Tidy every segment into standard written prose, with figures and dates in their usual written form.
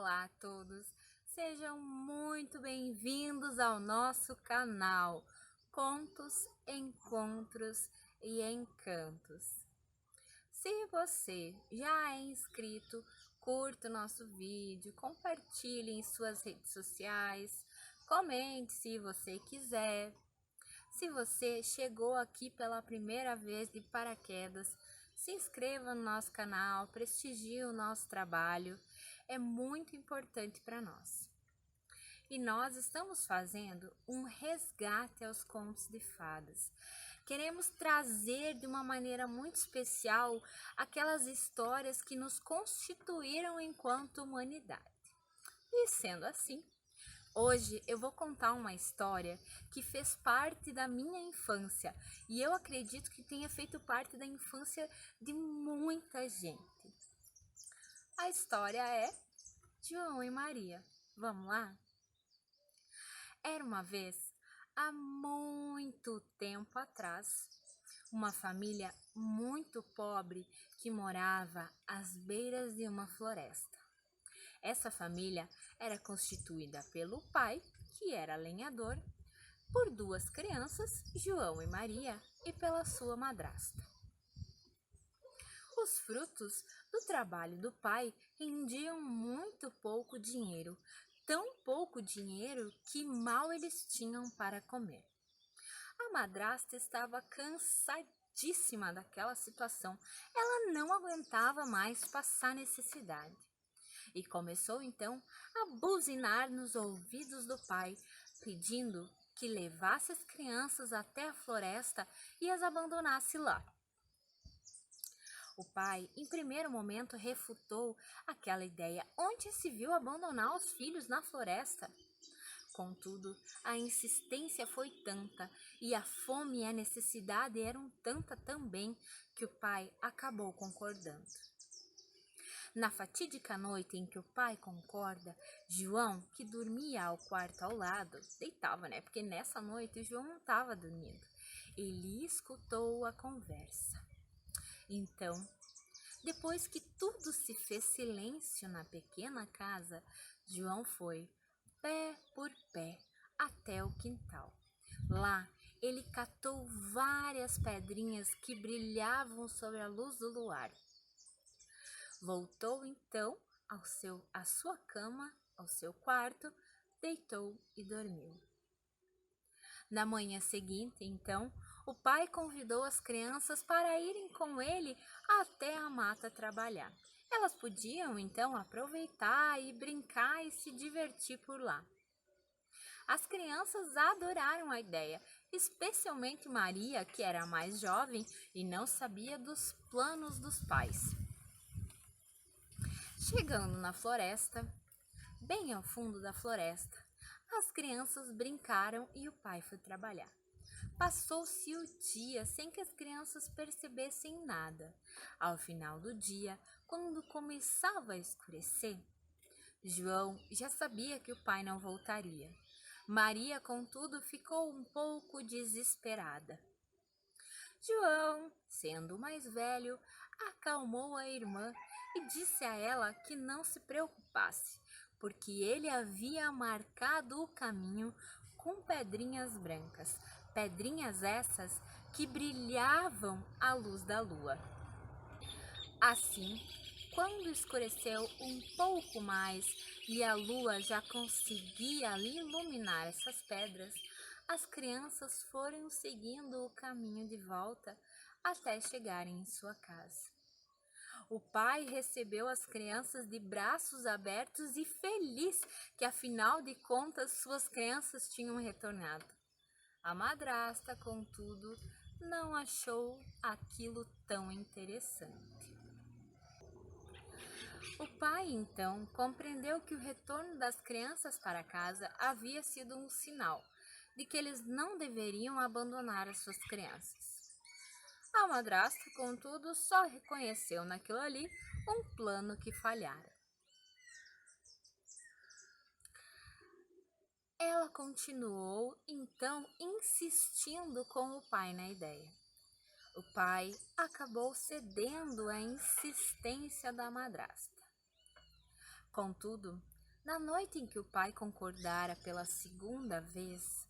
Olá a todos, sejam muito bem-vindos ao nosso canal Contos, Encontros e Encantos. Se você já é inscrito, curta o nosso vídeo, compartilhe em suas redes sociais, comente se você quiser. Se você chegou aqui pela primeira vez de paraquedas, se inscreva no nosso canal, prestigie o nosso trabalho, é muito importante para nós. E nós estamos fazendo um resgate aos contos de fadas. Queremos trazer de uma maneira muito especial aquelas histórias que nos constituíram enquanto humanidade. E sendo assim, hoje eu vou contar uma história que fez parte da minha infância e eu acredito que tenha feito parte da infância de muita gente. A história é João e Maria. Vamos lá? Era uma vez, há muito tempo atrás, uma família muito pobre que morava às beiras de uma floresta. Essa família era constituída pelo pai, que era lenhador, por duas crianças, João e Maria, e pela sua madrasta. Os frutos do trabalho do pai rendiam muito pouco dinheiro, tão pouco dinheiro que mal eles tinham para comer. A madrasta estava cansadíssima daquela situação, ela não aguentava mais passar necessidade. E começou então a buzinar nos ouvidos do pai, pedindo que levasse as crianças até a floresta e as abandonasse lá. O pai, em primeiro momento, refutou aquela ideia. Onde se viu abandonar os filhos na floresta? Contudo, a insistência foi tanta e a fome e a necessidade eram tanta também que o pai acabou concordando. Na fatídica noite em que o pai concorda, João, que dormia ao quarto ao lado, deitava, porque nessa noite o João não estava dormindo. Ele escutou a conversa. Então, depois que tudo se fez silêncio na pequena casa, João foi, pé por pé, até o quintal. Lá, ele catou várias pedrinhas que brilhavam sob a luz do luar. Voltou então à sua cama, ao seu quarto, deitou e dormiu. Na manhã seguinte, então, o pai convidou as crianças para irem com ele até a mata trabalhar. Elas podiam, então, aproveitar e brincar e se divertir por lá. As crianças adoraram a ideia, especialmente Maria, que era a mais jovem e não sabia dos planos dos pais. Chegando na floresta, bem ao fundo da floresta, as crianças brincaram e o pai foi trabalhar. Passou-se o dia sem que as crianças percebessem nada. Ao final do dia, quando começava a escurecer, João já sabia que o pai não voltaria. Maria, contudo, ficou um pouco desesperada. João, sendo o mais velho, acalmou a irmã e disse a ela que não se preocupasse, porque ele havia marcado o caminho com pedrinhas brancas, pedrinhas essas que brilhavam à luz da lua. Assim, quando escureceu um pouco mais e a lua já conseguia iluminar essas pedras, as crianças foram seguindo o caminho de volta até chegarem em sua casa. O pai recebeu as crianças de braços abertos e feliz que, afinal de contas, suas crianças tinham retornado. A madrasta, contudo, não achou aquilo tão interessante. O pai, então, compreendeu que o retorno das crianças para casa havia sido um sinal de que eles não deveriam abandonar as suas crianças. A madrasta, contudo, só reconheceu naquilo ali um plano que falhara. Ela continuou, então, insistindo com o pai na ideia. O pai acabou cedendo à insistência da madrasta. Contudo, Na noite em que o pai concordara pela segunda vez,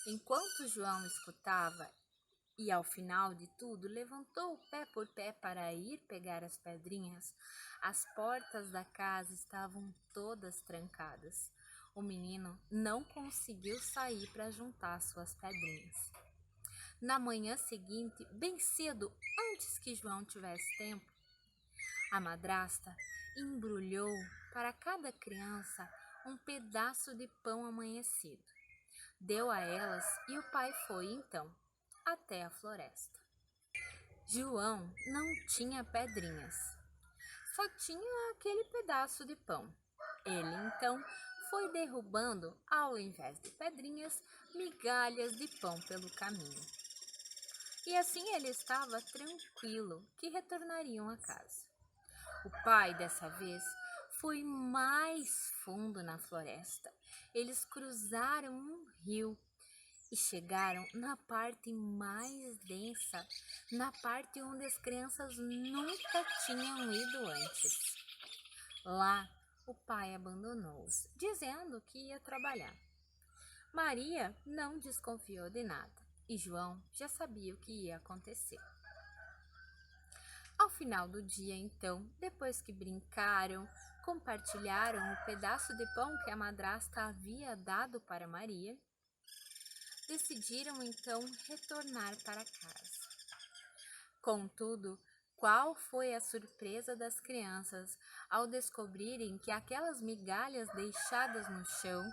enquanto João escutava e ao final de tudo levantou o pé por pé para ir pegar as pedrinhas, as portas da casa estavam todas trancadas. O menino não conseguiu sair para juntar suas pedrinhas. Na manhã seguinte, bem cedo, antes que João tivesse tempo, a madrasta embrulhou para cada criança um pedaço de pão amanhecido. Deu a elas e o pai foi, então, até a floresta. João não tinha pedrinhas, só tinha aquele pedaço de pão. Ele, então, foi derrubando, ao invés de pedrinhas, migalhas de pão pelo caminho. E assim ele estava tranquilo que retornariam a casa. O pai, dessa vez, foi mais fundo na floresta. Eles cruzaram um rio e chegaram na parte mais densa, na parte onde as crianças nunca tinham ido antes. Lá, o pai abandonou-os, dizendo que ia trabalhar. Maria não desconfiou de nada e João já sabia o que ia acontecer. Ao final do dia, então, depois que brincaram, compartilharam o pedaço de pão que a madrasta havia dado para Maria, decidiram então retornar para casa. Contudo, qual foi a surpresa das crianças ao descobrirem que aquelas migalhas deixadas no chão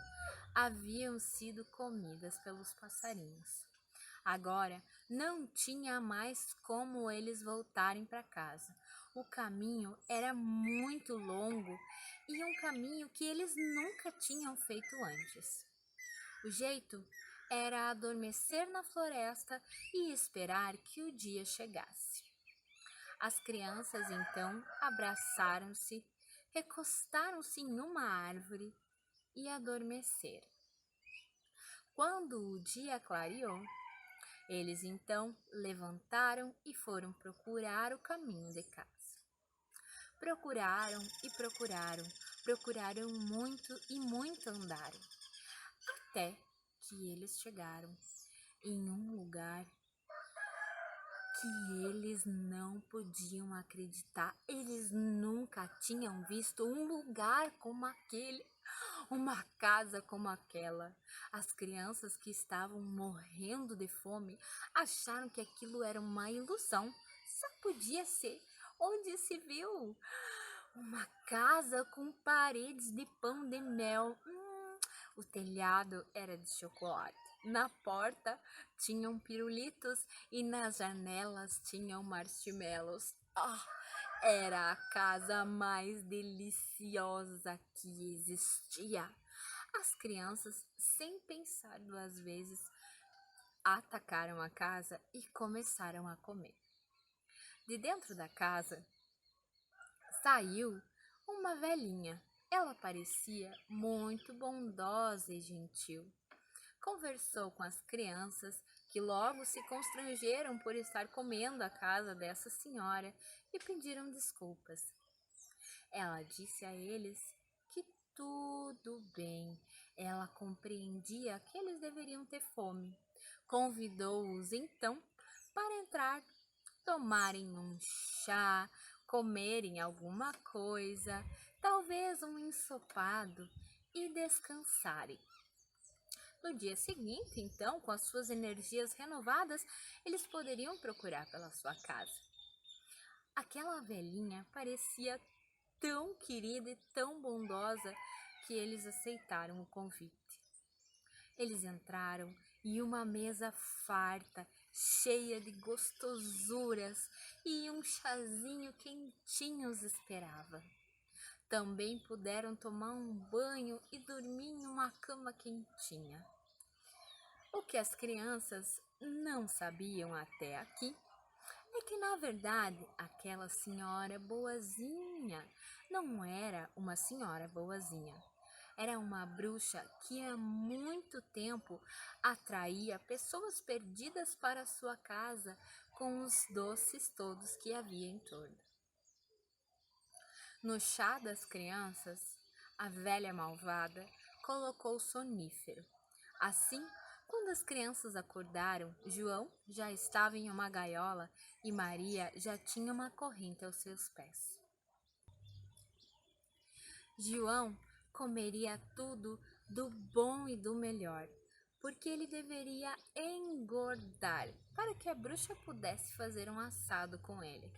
haviam sido comidas pelos passarinhos. Agora não tinha mais como eles voltarem para casa. O caminho era muito longo e um caminho que eles nunca tinham feito antes. O jeito era adormecer na floresta e esperar que o dia chegasse. As crianças então abraçaram-se, recostaram-se em uma árvore e adormeceram. Quando o dia clareou, eles então levantaram e foram procurar o caminho de casa. Procuraram e procuraram muito e muito andaram, até que eles chegaram em um lugar que eles não podiam acreditar. Eles nunca tinham visto um lugar como aquele, uma casa como aquela. As crianças que estavam morrendo de fome acharam que aquilo era uma ilusão. Só podia ser onde se viu uma casa com paredes de pão de mel. O telhado era de chocolate. Na porta tinham pirulitos e nas janelas tinham marshmallows. Era a casa mais deliciosa que existia. As crianças, sem pensar duas vezes, atacaram a casa e começaram a comer. De dentro da casa saiu uma velhinha. Ela parecia muito bondosa e gentil. Conversou com as crianças, que logo se constrangeram por estar comendo a casa dessa senhora e pediram desculpas. Ela disse a eles que tudo bem, ela compreendia que eles deveriam ter fome. Convidou-os então para entrar, tomarem um chá, comerem alguma coisa, talvez um ensopado e descansarem. No dia seguinte, então, com as suas energias renovadas, eles poderiam procurar pela sua casa. Aquela velhinha parecia tão querida e tão bondosa que eles aceitaram o convite. Eles entraram e uma mesa farta, cheia de gostosuras e um chazinho quentinho os esperava. Também puderam tomar um banho e dormir em uma cama quentinha. O que as crianças não sabiam até aqui é que, na verdade, aquela senhora boazinha não era uma senhora boazinha. Era uma bruxa que há muito tempo atraía pessoas perdidas para sua casa com os doces todos que havia em torno. No chá das crianças, a velha malvada colocou sonífero. Assim, quando as crianças acordaram, João já estava em uma gaiola e Maria já tinha uma corrente aos seus pés. João comeria tudo do bom e do melhor, porque ele deveria engordar para que a bruxa pudesse fazer um assado com ele.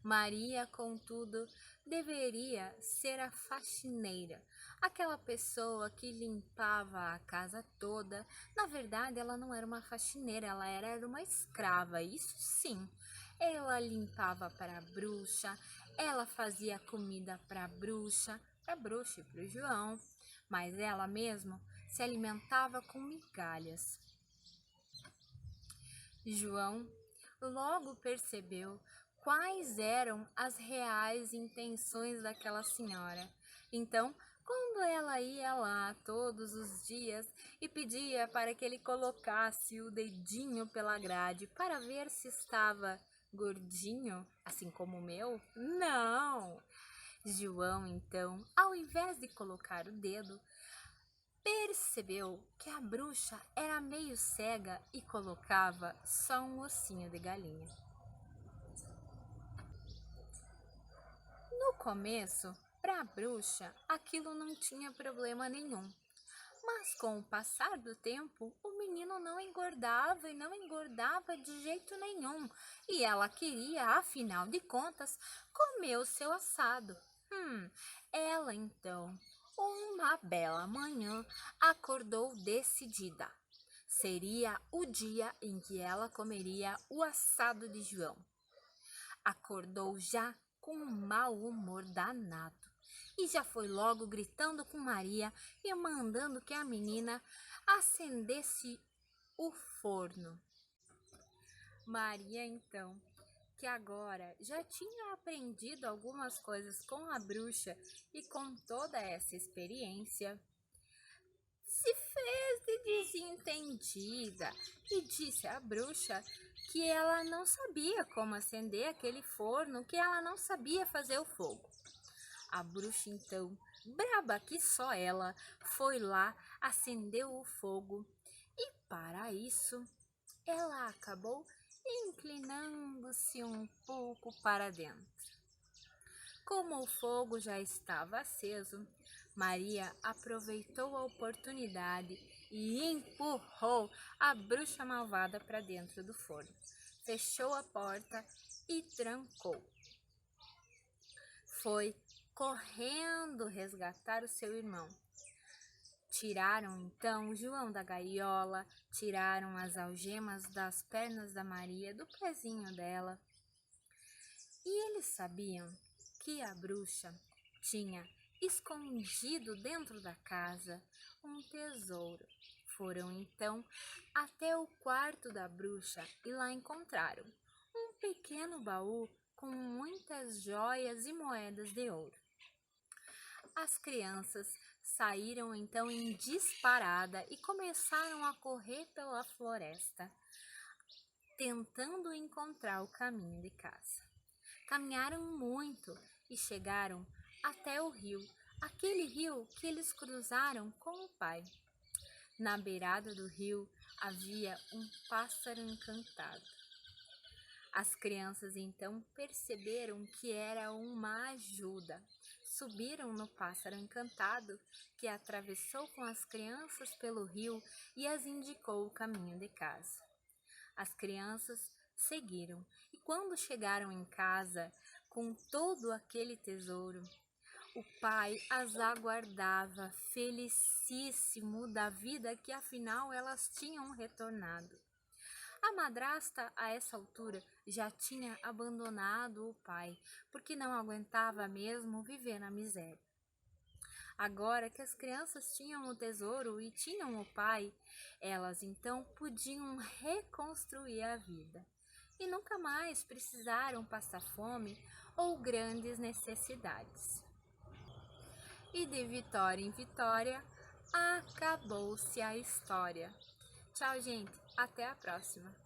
Maria, contudo, deveria ser a faxineira, aquela pessoa que limpava a casa toda. Na verdade, ela não era uma faxineira, ela era uma escrava, isso sim. Ela limpava para a bruxa, ela fazia comida para a bruxa e para o João, mas ela mesma se alimentava com migalhas. João logo percebeu quais eram as reais intenções daquela senhora. Então, quando ela ia lá todos os dias e pedia para que ele colocasse o dedinho pela grade para ver se estava gordinho, assim como o meu, não! João, então, ao invés de colocar o dedo, percebeu que a bruxa era meio cega e colocava só um ossinho de galinha. No começo, para a bruxa, aquilo não tinha problema nenhum. Mas com o passar do tempo, o menino não engordava e não engordava de jeito nenhum. E ela queria, afinal de contas, comer o seu assado. Ela então, uma bela manhã, acordou decidida. Seria o dia em que ela comeria o assado de João. Acordou já com um mau humor danado e já foi logo gritando com Maria e mandando que a menina acendesse o forno. Maria, então, que agora já tinha aprendido algumas coisas com a bruxa e com toda essa experiência, se fez de desentendida e disse à bruxa que ela não sabia como acender aquele forno, que ela não sabia fazer o fogo. A bruxa então, braba que só ela, foi lá, acendeu o fogo e para isso ela acabou inclinando-se um pouco para dentro. Como o fogo já estava aceso, Maria aproveitou a oportunidade e empurrou a bruxa malvada para dentro do forno. Fechou a porta e trancou. Foi correndo resgatar o seu irmão. Tiraram então João da gaiola, tiraram as algemas das pernas da Maria, do pezinho dela. E eles sabiam que a bruxa tinha escondido dentro da casa um tesouro. Foram então até o quarto da bruxa e lá encontraram um pequeno baú com muitas joias e moedas de ouro. As crianças saíram então em disparada e começaram a correr pela floresta, tentando encontrar o caminho de casa. Caminharam muito e chegaram até o rio, aquele rio que eles cruzaram com o pai. Na beirada do rio havia um pássaro encantado. As crianças então perceberam que era uma ajuda. Subiram no pássaro encantado, que atravessou com as crianças pelo rio e as indicou o caminho de casa. As crianças seguiram e quando chegaram em casa com todo aquele tesouro, o pai as aguardava, felicíssimo da vida que afinal elas tinham retornado. A madrasta, a essa altura, já tinha abandonado o pai, porque não aguentava mesmo viver na miséria. Agora que as crianças tinham o tesouro e tinham o pai, elas então podiam reconstruir a vida. E nunca mais precisaram passar fome ou grandes necessidades. E de vitória em vitória, acabou-se a história. Tchau, gente. Até a próxima.